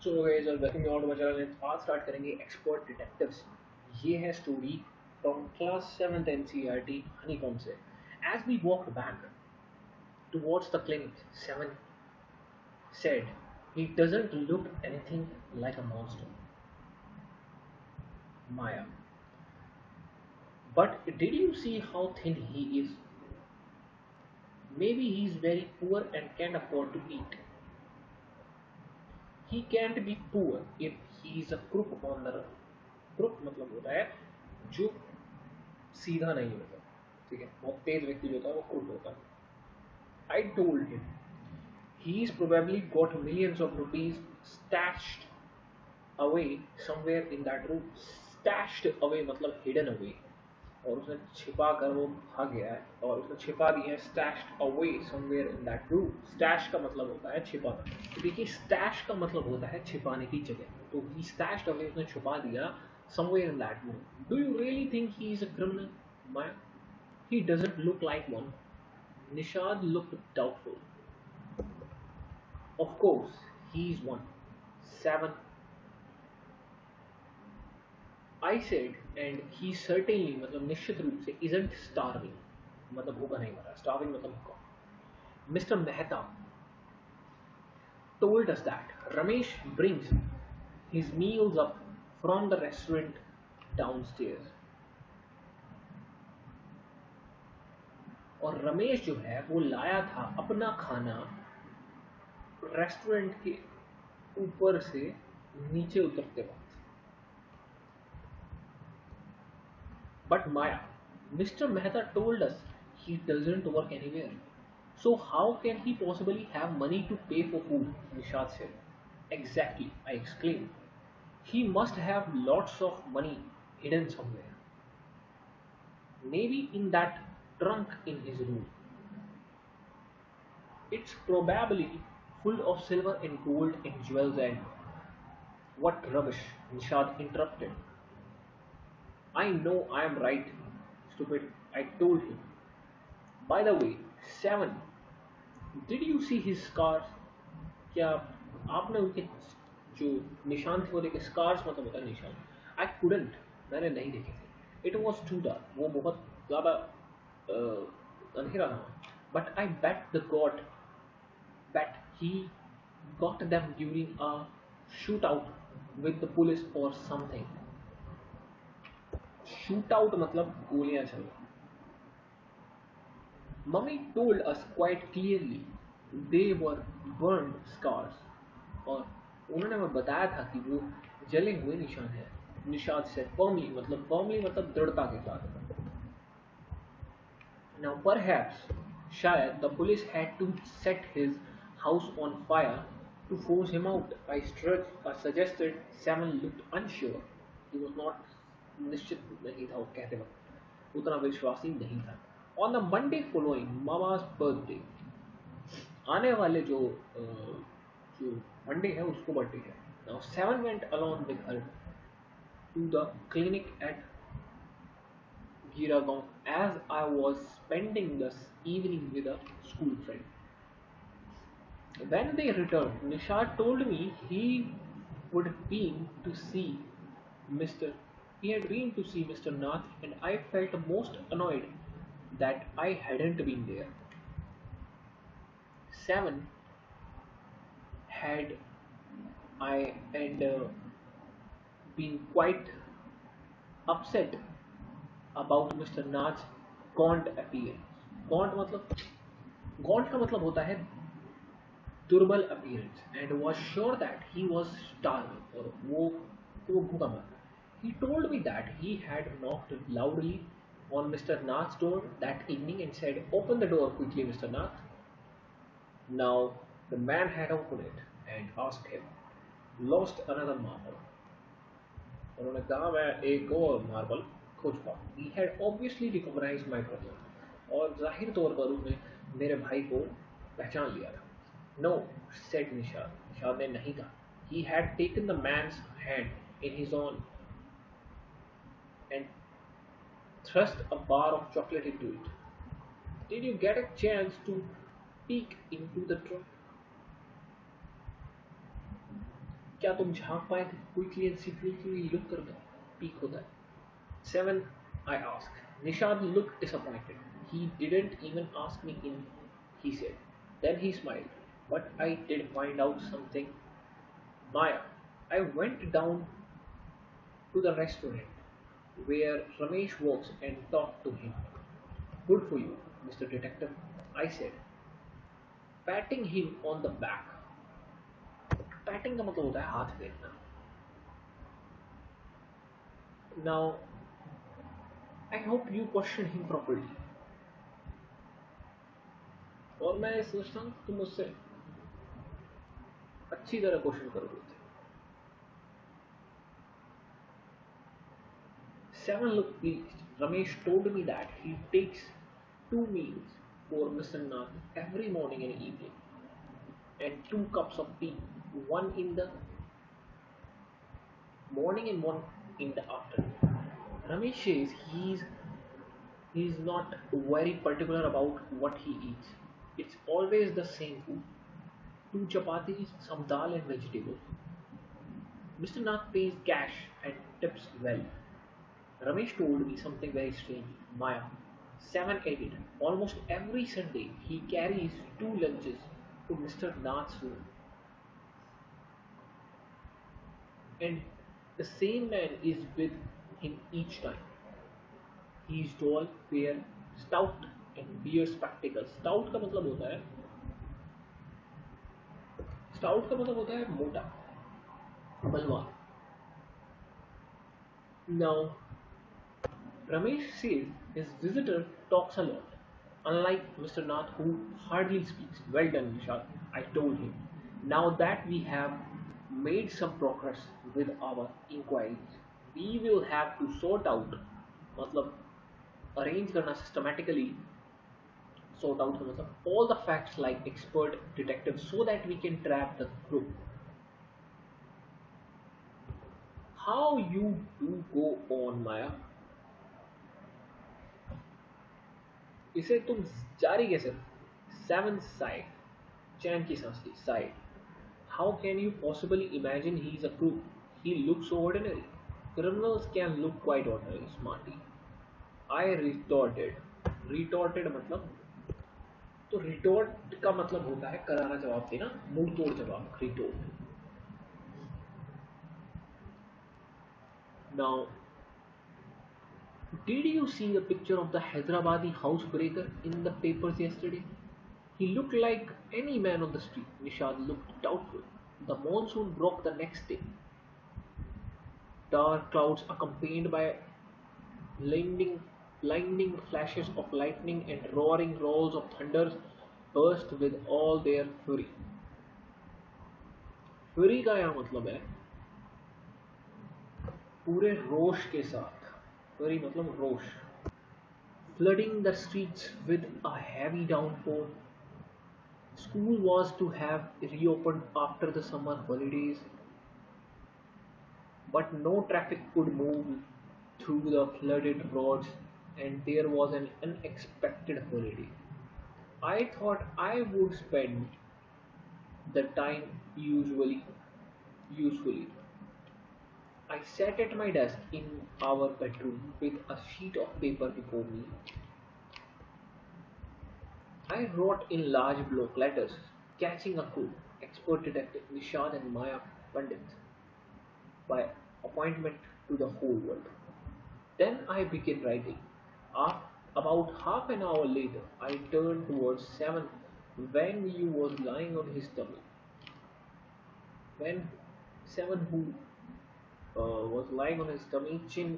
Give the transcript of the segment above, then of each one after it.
So guys welcome you all to my channel. आज start करेंगे expert detectives. ये है story from class 7th NCERT Honeycomb से। As we walked back towards the clinic, Seven said, "He doesn't look anything like a monster, Maya. But did you see how thin he is? Maybe he's very poor and can't afford to eat. He can't be poor if he's a crook on the run." Crook मतलब होता है जो सीधा नहीं होता, ठीक है, बहुत तेज व्यक्ति जो होता है वो क्रूड होता है। I told him he is probably got millions of rupees stashed away somewhere in that room. Stashed away मतलब हिडन अवे, और उसने छिपा कर वो भाग गया है और उसने छिपा दिया है stashed away somewhere in that room. Stash का मतलब होता है छिपाना, तो देखिए स्टैश का मतलब होता है छिपाने की जगह, तो ही स्टैश्ड अवे उसने छुपा दिया somewhere in that room. Do you really think he is a criminal, Maya? He doesn't look like one. Nishad looked doubtful. Of course, he is one. Seven. I said, and he certainly मतलब निश्चित रूप से isn't starving, मतलब भूखा नहीं मरा। Starving मतलब भूखा। Mr. Mehta told us that Ramesh brings his meals up from the restaurant downstairs. और रमेश जो है वो लाया था अपना खाना रेस्टोरेंट के ऊपर से नीचे उतरते वक्त। But Maya, mister Mehta told us he doesn't work anywhere, so how can he possibly have money to pay for food? Nishad said. Exactly, I exclaim, he must have lots of money hidden somewhere, maybe in that trunk in his room. It's probably full of silver and gold and jewels and... What rubbish, Nishad interrupted. I know I am right, stupid, I told him. By the way, Seven, did you see his scars? क्या आपने उनके जो निशान थे वो देखे? Scars मतलब होता है निशान। आई कुडंट, मैंने नहीं देखे थे। इट वॉज टू डार्क, वो बहुत ज़्यादा अंधेरा था। But I bet the god that he got them during a shootout with the police or something. Shootout मतलब गोलियां चलना। Mummy told us quite clearly they were burned scars, और उन्होंने हमें बताया था कि वो जले हुए निशान हैं। निशाद से firmly मतलब दृढ़ता के साथ। Now perhaps शायद the police had to set his house on fire to force him out. I suggested. Samuel looked unsure. He was not निश्चित नहीं था, वो कहते वक्त उतना विश्वासी नहीं था। On the Monday following Mama's birthday, आने वाले जो मंडे है उसको बर्थडे है। Now Seven went along with her to the clinic at Giragaon as I was spending this evening with a school friend. When they returned, Nishad told me would been to see Mr. He had been to see Mr. Nath, and I felt most annoyed that I hadn't been there. Seven had I and been quite upset about Mr. Nath's gaunt appearance. Gaunt का मतलब होता है दुर्बल appearance, and was sure that he was starving, और वो भूखा मर रहा। He told me that he had knocked loudly on Mr. Nath's door that evening and said, "Open the door quickly, Mr. Nath." Now the man had opened it and asked him, "Lost another marble?" उन्होंने कहा, मैं एक और marble खो चुका हूँ। He had obviously recognized my brother, और जाहिर तौर पर उसने मेरे भाई को पहचान लिया था। No, said Nishad. Nishad ने नहीं कहा। He had taken the man's hand in his own and thrust a bar of chocolate into it. Did you get a chance to peek into the trunk? क्या तुम झांक पाए थे? Quickly and secretly look कर दो. Peek होता है. 7, I asked. Nishad looked disappointed. He didn't even ask me in, he said. Then he smiled. But I did find out something. Maya, I went down to the restaurant where Ramesh works and talked to him. Good for you, Mr. Detective, I said, patting him on the back. Patting का मतलब होता है हाथ फेरना. Now, I hope you question him properly. और मैं सोचता हूँ तुम मुझसे अच्छी तरह क्वेश्चन करोगे. 7 looked pleased. Ramesh told me that he takes 2 meals for Mr. Nath every morning and evening, and 2 cups of tea, one in the morning and one in the afternoon. Ramesh says he's not very particular about what he eats. It's always the same food. 2 chapatis, some dal and vegetables. Mr. Nath pays cash and tips well. Ramesh told me something very strange. Maya, 7 added. Almost every Sunday he carries 2 lunches to Mr. Nath's room. And the same man is with him each time. He is tall, fair, stout and wears spectacles. Stout का मतलब होता है मोटा, बलवान. Now, Ramesh says his visitor talks a lot, unlike Mr. Nath who hardly speaks. Well done, Nishad, I told him. Now that we have made some progress with our inquiries, we will have to sort out, मतलब arrange करना systematically, sort out मतलब all the facts like expert detectives so that we can trap the group. How you do go on, Maya? इसे तुम जारी कैसे? 7 sighed. चैन की सांस ली. Sighed. How can you possibly imagine he's a crook? He looks so ordinary. Criminals can look quite ordinary, smarty. I retorted. Retorted मतलब तो retort का मतलब होता है करारा जवाब देना, मुंह तोड़ जवाब. Retort. Now, did you see the picture of the Hyderabadi housebreaker in the papers yesterday? He looked like any man on the street. Nishad looked doubtful. The monsoon broke the next day. Dark clouds accompanied by blinding flashes of lightning and roaring rolls of thunder burst with all their fury. Fury का यहाँ मतलब है पूरे रोष के साथ. Fury मतलब रोष. Flooding the streets with a heavy downpour. School was to have reopened after the summer holidays, but no traffic could move through the flooded roads, and there was an unexpected holiday. I thought I would spend the time usefully. I sat at my desk in our bedroom with a sheet of paper before me. I wrote in large block letters, catching a cold, expert detective Nishad and Maya Pandit by appointment to the whole world. Then I began writing. About half an hour later, I turned towards 7 when he was lying on his tummy. When 7 who was lying on his tummy, chin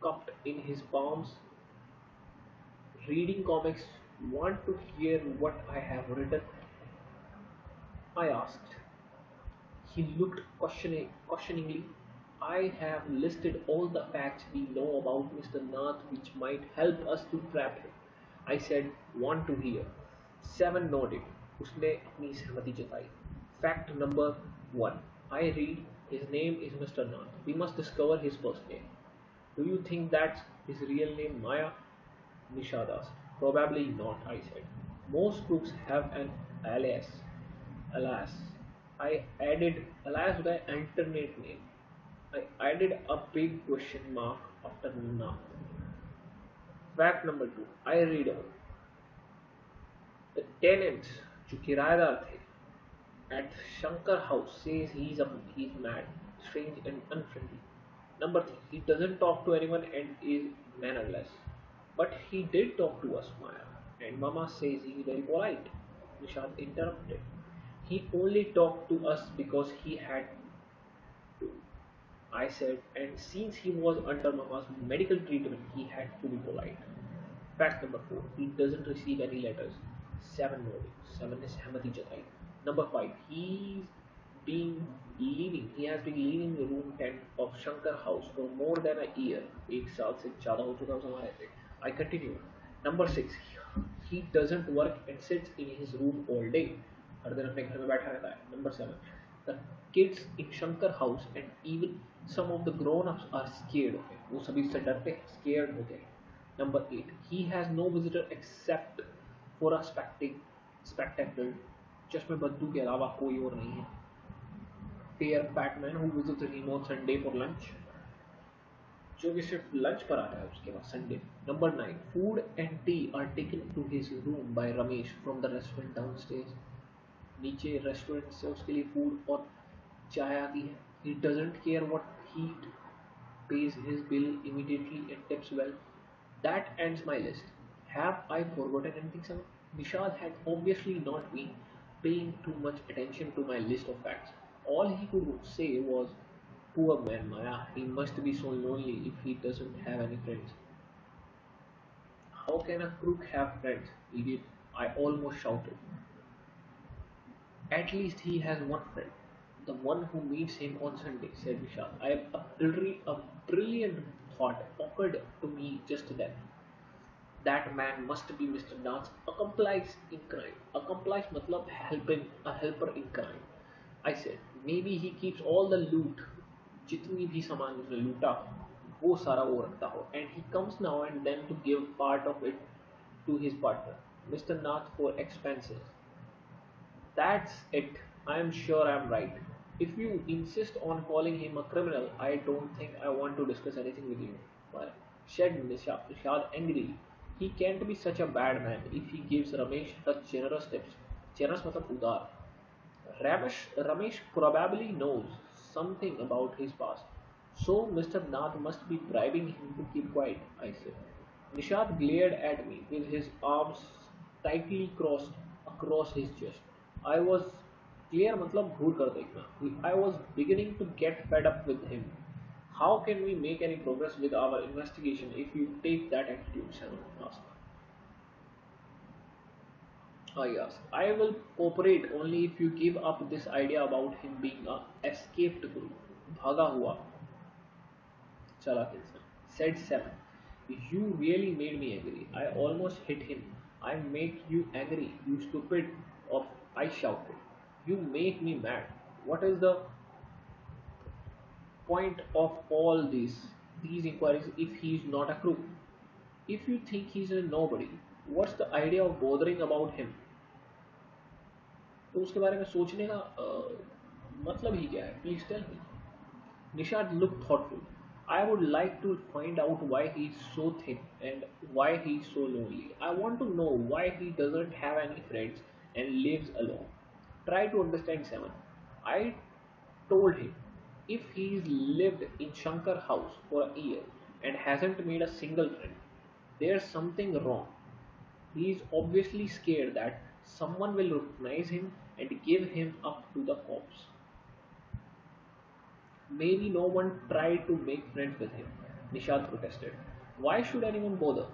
cupped in his palms, reading comics. Want to hear what I have written? I asked. He looked questioningly. I have listed all the facts we know about Mr. Nath which might help us to trap him. I said, want to hear. 7 nodded. उसने अपनी सहमति जताई. Fact number 1. I read, his name is Mr. Nath. We must discover his first name. Do you think that's his real name, Maya? Nishad asked. Probably not, I said. Most crooks have an alias. Alas. I added, alias with an alternate name. I added a big question mark after now. Fact number two, I read on. The tenants, जो किराएदार थे, at Shankar house says he's mad, strange and unfriendly. Number three, he doesn't talk to anyone and is mannerless. But he did talk to us, Maya, and Mama says he's very polite. Nishant interrupted. He only talked to us because he had to. I said, and since he was under Mama's medical treatment, he had to be polite. Fact number four, he doesn't receive any letters. Seven more. Seven is Hamati Jatai. Number five, he has been leaving the room 10 of Shankar house for more than a year. एक साल से ज़्यादा हो चुका है उस हमारे पे. I continue. Number six, he doesn't work and sits in his room all day. हर दिन अपने घर में बैठा रहता है. Number seven, the kids in Shankar house and even some of the grown-ups are scared of him. वो सभी से डरते हैं, scared होते हैं. Number 8. He has no visitor except for a spectacle. चश्मे बद्दू के अलावा कोई और नहीं है. Fair fat man who visits him on Sunday for lunch. जो कि सिर्फ लंच पर आता है उसके बाद Sunday. Number 9. Food and tea are taken to his room by Ramesh from the restaurant downstairs. नीचे रेस्टोरेंट से उसके लिए फूड और चाय आती है. He doesn't care what he pays his bill immediately and tips well. That ends my list. Have I forgotten anything, sir? Nishad had obviously not been paying too much attention to my list of facts. All he could say was, poor man Maya, he must be so lonely if he doesn't have any friends. How can a crook have friends, idiot? I almost shouted. At least he has one friend. The one who meets him on Sunday, said Vishal. A brilliant thought occurred to me just then. That man must be Mr. Nath's accomplice in crime. Accomplice matlab helping a helper in crime. I said, maybe he keeps all the loot, जितनी भी सामान उसने लूटा, वो सारा वो रखता हो, and he comes now and then to give part of it to his partner, Mr. Nath, for expenses. That's it. I am sure I am right. If you insist on calling him a criminal, I don't think I want to discuss anything with you. Well, said Nishad angrily. He can't be such a bad man if he gives Ramesh such generous tips. Generous matlab udar. Ramesh probably knows something about his past. So Mr. Nath must be bribing him to keep quiet, I said. Nishad glared at me with his arms tightly crossed across his chest. I was clear matlab घूर कर देखना. I was beginning to get fed up with him. How can we make any progress with our investigation if you take that attitude, Simon asked. I asked. I will cooperate only if you give up this idea about him being a escaped guru. भागा हुआ चला इंसान. Said Seven. You really made me angry. I almost hit him. I make you angry, you stupid of I shouted. You make me mad. What is the point of all these inquiries if he is not a crook? If you think he's a nobody, what's the idea of bothering about him? तो उसके बारे में सोचने का मतलब ही क्या है? Please tell me. Nishad looked thoughtful. I would like to find out why he's so thin and why he's so lonely. I want to know why he doesn't have any friends and lives alone. Try to understand, Seven. I told him if he's lived in Shankar house for a year and hasn't made a single friend, there's something wrong. He is obviously scared that someone will recognize him and give him up to the cops. Maybe no one tried to make friends with him, Nishad protested. Why should anyone bother?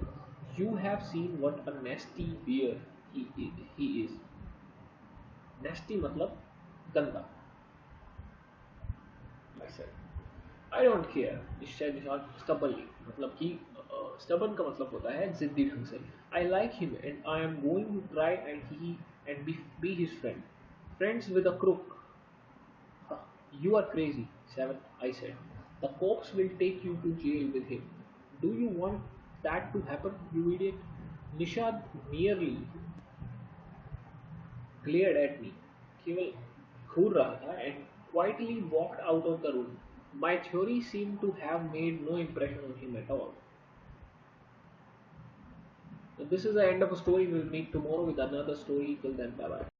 You have seen what a nasty bear he is. Nasty matlab ganda, I said. I don't care, said Nishad stubbornly. मतलब कि stubborn का मतलब होता है जिद्दी ढंग से. I like him and I am going to try and be his friend. Friends with a crook. You are crazy, Seven, I said. The cops will take you to jail with him. Do you want that to happen, you idiot? Nishad merely glared at me. केवल घूर रहा था and quietly walked out of the room. My theory seemed to have made no impression on him at all. So this is the end of a story. We'll meet tomorrow with another story. Till then, bye bye.